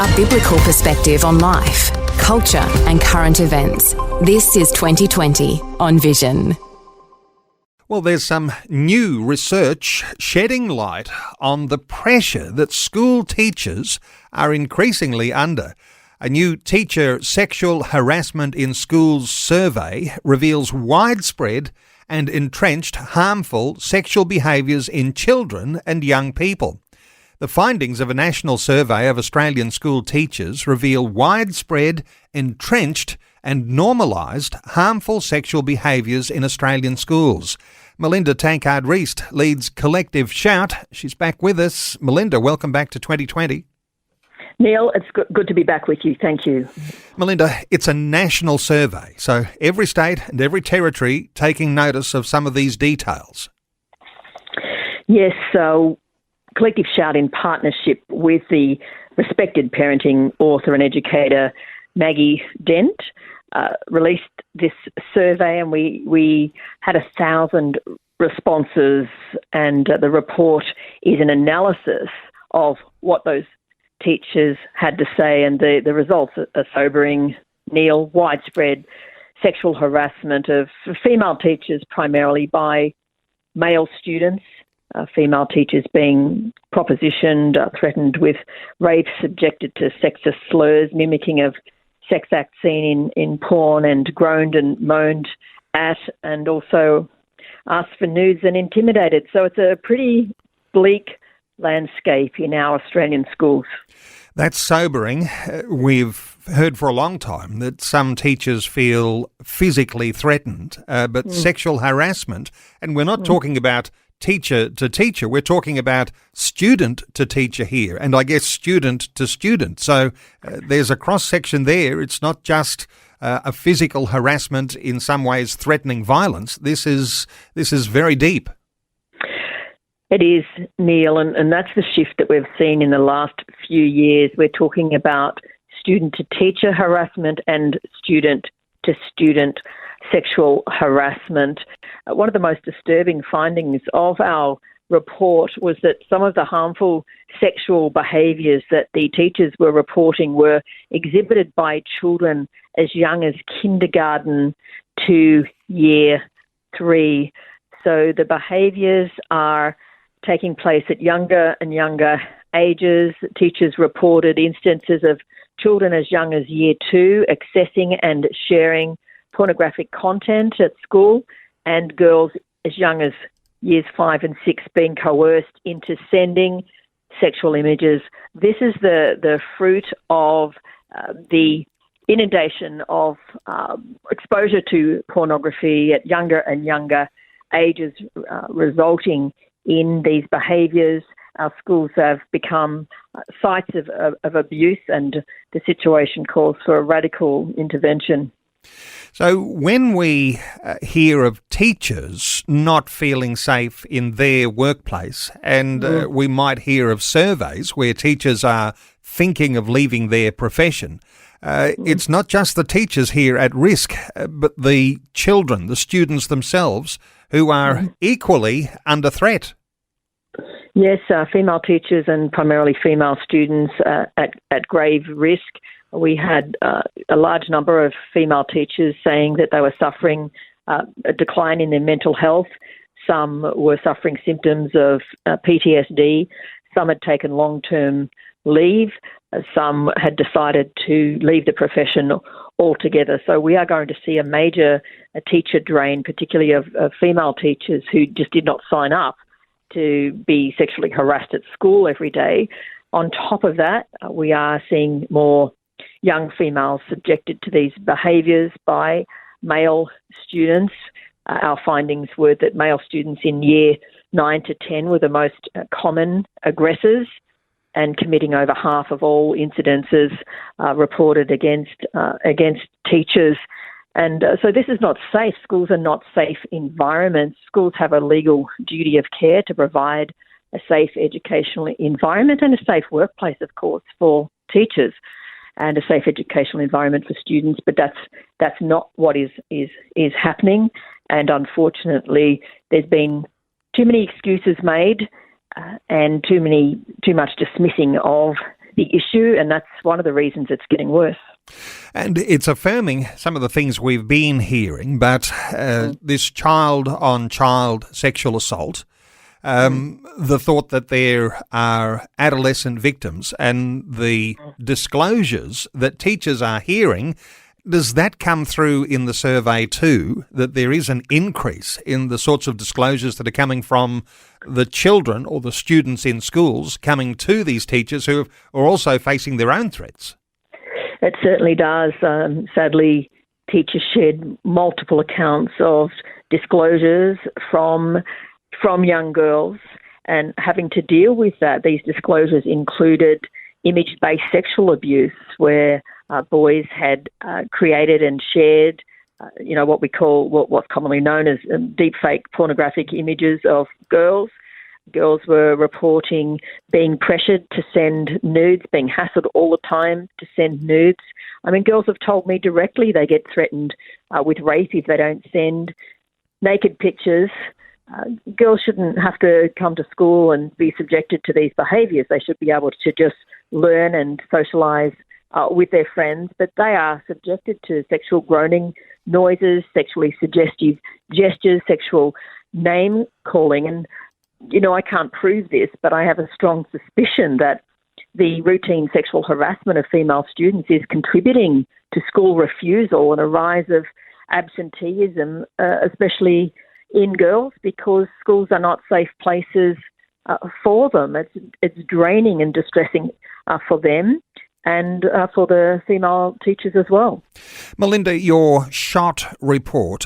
A biblical perspective on life, culture and current events. This is 2020 on Vision. Well, there's some new research shedding light on the pressure that school teachers are increasingly under. A new teacher sexual harassment in schools survey reveals widespread and entrenched harmful sexual behaviours in children and young people. The findings of a national survey of Australian school teachers reveal widespread, entrenched and normalised harmful sexual behaviours in Australian schools. Melinda Tankard-Reist leads Collective Shout. She's back with us. Melinda, welcome back to 2020. Neil, it's good to be back with you. Thank you. Melinda, it's a national survey, so every state and every territory taking notice of some of these details. Yes, so Collective Shout, in partnership with the respected parenting author and educator Maggie Dent, released this survey, and we had 1,000 responses, and the report is an analysis of what those teachers had to say, and the results are sobering, Neil. Widespread sexual harassment of female teachers, primarily by male students, female teachers being propositioned, threatened with rape, subjected to sexist slurs, mimicking of sex acts seen in porn, and groaned and moaned at, and also asked for nudes and intimidated. So it's a pretty bleak landscape in our Australian schools. That's sobering. We've heard for a long time that some teachers feel physically threatened, but sexual harassment, and we're not talking about teacher to teacher, we're talking about student to teacher here, and I guess student to student. So there's a cross-section there. It's not just a physical harassment, in some ways threatening violence. This is very deep. It is, Neil, and that's the shift that we've seen in the last few years. We're talking about student-to-teacher harassment and student-to-student sexual harassment. One of the most disturbing findings of our report was that some of the harmful sexual behaviours that the teachers were reporting were exhibited by children as young as kindergarten to year 3. So the behaviours are taking place at younger and younger ages. Teachers reported instances of children as young as year 2 accessing and sharing pornographic content at school, and girls as young as years 5 and 6 being coerced into sending sexual images. This is the fruit of the inundation of exposure to pornography at younger and younger ages, resulting in these behaviours. Our schools have become sites of abuse, and the situation calls for a radical intervention. So when we hear of teachers not feeling safe in their workplace, and we might hear of surveys where teachers are thinking of leaving their profession, it's not just the teachers here at risk, but the children, the students themselves, who are equally under threat. Yes, female teachers and primarily female students at grave risk. We had a large number of female teachers saying that they were suffering a decline in their mental health. Some were suffering symptoms of PTSD. Some had taken long-term leave. Some had decided to leave the profession altogether. So we are going to see a major teacher drain, particularly of female teachers who just did not sign up to be sexually harassed at school every day. On top of that, we are seeing more young females subjected to these behaviours by male students. Our findings were that male students in year 9 to 10 were the most common aggressors, and committing over half of all incidences reported against teachers. And so this is not safe. Schools are not safe environments. Schools have a legal duty of care to provide a safe educational environment and a safe workplace, of course, for teachers, and a safe educational environment for students. But that's not what is happening. And unfortunately, there's been too many excuses made and too much dismissing of the issue, and that's one of the reasons it's getting worse. And it's affirming some of the things we've been hearing, but this child-on-child sexual assault, the thought that there are adolescent victims and the disclosures that teachers are hearing, does that come through in the survey too, that there is an increase in the sorts of disclosures that are coming from the children or the students in schools coming to these teachers who are also facing their own threats? It certainly does. Sadly, teachers shared multiple accounts of disclosures from young girls and having to deal with that. These disclosures included image-based sexual abuse, where boys had created and shared, what's commonly known as deepfake pornographic images of girls. Girls were reporting being pressured to send nudes, being hassled all the time to send nudes. I mean, girls have told me directly they get threatened with rape if they don't send naked pictures. Girls shouldn't have to come to school and be subjected to these behaviours. They should be able to just learn and socialise with their friends, but they are subjected to sexual groaning noises, sexually suggestive gestures, sexual name calling. And, I can't prove this, but I have a strong suspicion that the routine sexual harassment of female students is contributing to school refusal and a rise of absenteeism, especially in girls, because schools are not safe places for them. It's draining and distressing for them and for the female teachers as well. Melinda, your SHOT report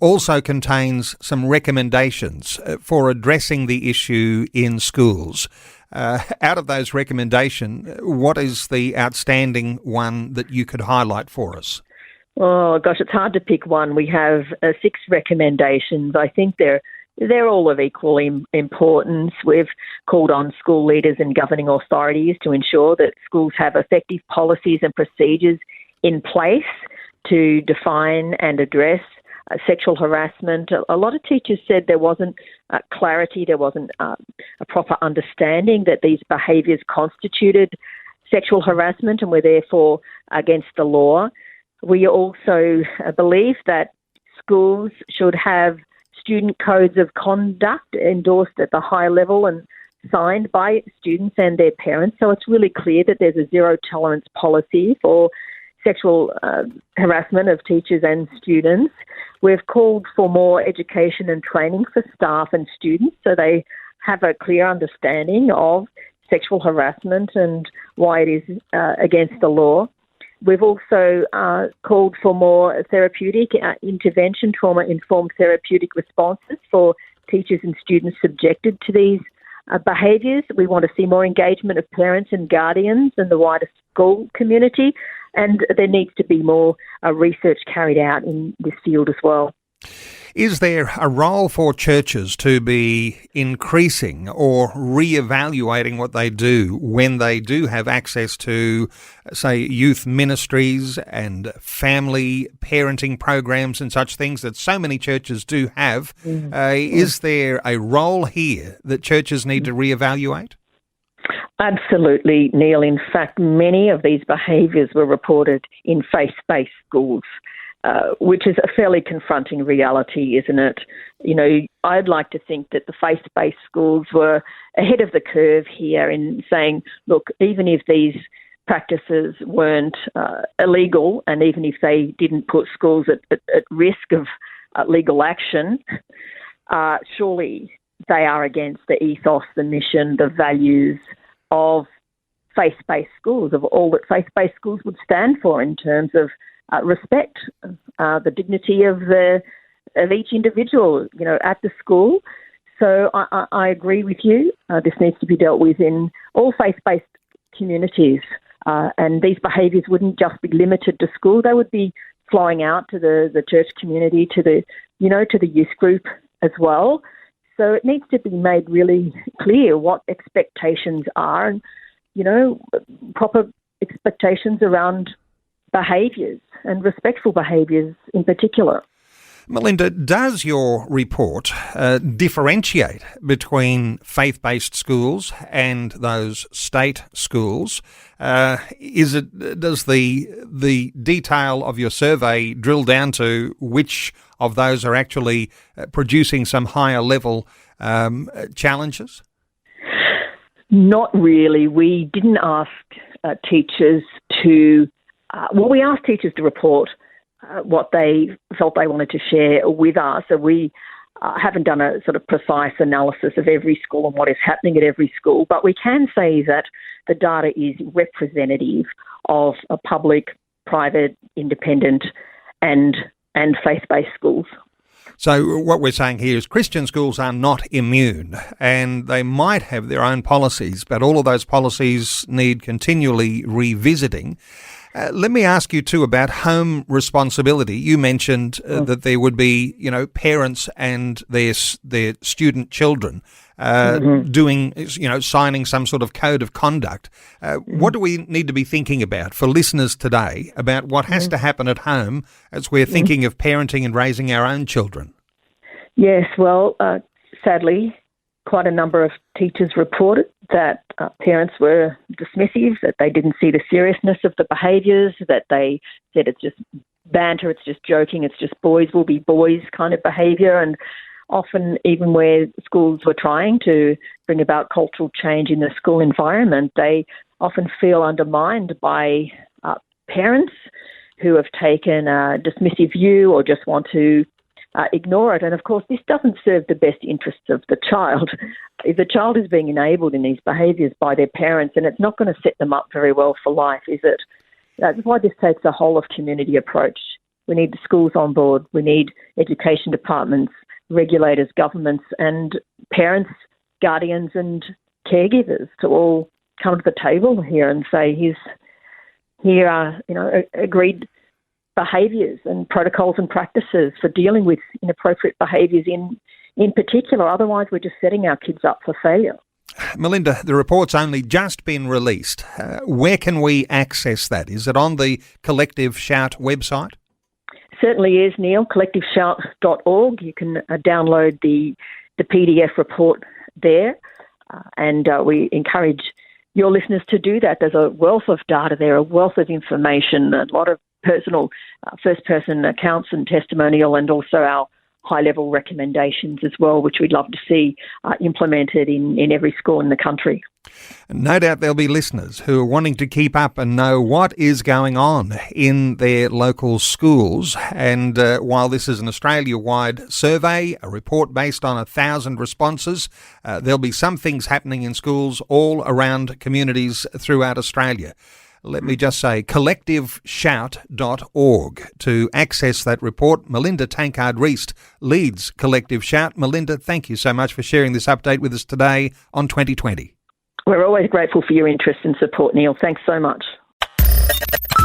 also contains some recommendations for addressing the issue in schools. Out of those recommendations, what is the outstanding one that you could highlight for us? Oh, gosh, it's hard to pick one. We have 6 recommendations. I think they're all of equal importance. We've called on school leaders and governing authorities to ensure that schools have effective policies and procedures in place to define and address sexual harassment. A lot of teachers said there wasn't clarity, there wasn't a proper understanding that these behaviours constituted sexual harassment and were therefore against the law. We also believe that schools should have student codes of conduct endorsed at the high level and signed by students and their parents. So it's really clear that there's a zero tolerance policy for sexual harassment of teachers and students. We've called for more education and training for staff and students so they have a clear understanding of sexual harassment and why it is against the law. We've also called for more therapeutic intervention, trauma-informed therapeutic responses for teachers and students subjected to these behaviours. We want to see more engagement of parents and guardians and the wider school community, and there needs to be more research carried out in this field as well. Is there a role for churches to be increasing or reevaluating what they do when they do have access to, say, youth ministries and family parenting programs and such things that so many churches do have? Is there a role here that churches need to reevaluate? Absolutely, Neil. In fact, many of these behaviours were reported in faith-based schools. Which is a fairly confronting reality, isn't it? I'd like to think that the faith-based schools were ahead of the curve here in saying, look, even if these practices weren't illegal and even if they didn't put schools at risk of legal action, surely they are against the ethos, the mission, the values of faith-based schools, of all that faith-based schools would stand for in terms of respect, the dignity of each individual, at the school. So I agree with you. This needs to be dealt with in all faith-based communities, and these behaviours wouldn't just be limited to school; they would be flowing out to the church community, to the youth group as well. So it needs to be made really clear what expectations are, and proper expectations around behaviours and respectful behaviours in particular. Melinda, does your report differentiate between faith-based schools and those state schools? Does the detail of your survey drill down to which of those are actually producing some higher level challenges? Not really. We didn't ask teachers to... we asked teachers to report what they felt they wanted to share with us. So we haven't done a sort of precise analysis of every school and what is happening at every school, but we can say that the data is representative of a public, private, independent and faith-based schools. So what we're saying here is Christian schools are not immune, and they might have their own policies, but all of those policies need continually revisiting. Let me ask you too about home responsibility. You mentioned that there would be, parents and their student children doing, signing some sort of code of conduct. What do we need to be thinking about for listeners today about what has to happen at home as we're thinking of parenting and raising our own children? Yes, well, sadly, quite a number of teachers reported that parents were dismissive, that they didn't see the seriousness of the behaviours, that they said it's just banter, it's just joking, it's just boys will be boys kind of behaviour. And often even where schools were trying to bring about cultural change in the school environment, they often feel undermined by parents who have taken a dismissive view or just want to ignore it. And of course, this doesn't serve the best interests of the child. If the child is being enabled in these behaviours by their parents, and it's not going to set them up very well for life, is it? That's why this takes a whole of community approach. We need the schools on board. We need education departments, regulators, governments, and parents, guardians, and caregivers to all come to the table here and say, here are agreed behaviours and protocols and practices for dealing with inappropriate behaviours in particular. Otherwise, we're just setting our kids up for failure. Melinda, the report's only just been released. Where can we access that? Is it on the Collective Shout website? Certainly is, Neil. CollectiveShout.org. You can download the PDF report there, and we encourage your listeners to do that. There's a wealth of data there, a wealth of information, a lot of personal first-person accounts and testimonial, and also our high-level recommendations as well, which we'd love to see implemented in every school in the country. No doubt there'll be listeners who are wanting to keep up and know what is going on in their local schools. And while this is an Australia-wide survey, a report based on 1,000 responses, there'll be some things happening in schools all around communities throughout Australia. Let me just say, collectiveshout.org to access that report. Melinda Tankard-Reist leads Collective Shout. Melinda, thank you so much for sharing this update with us today on 2020. We're always grateful for your interest and support, Neil. Thanks so much.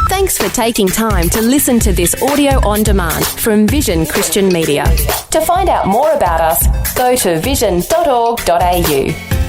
Thanks for taking time to listen to this audio on demand from Vision Christian Media. To find out more about us, go to vision.org.au.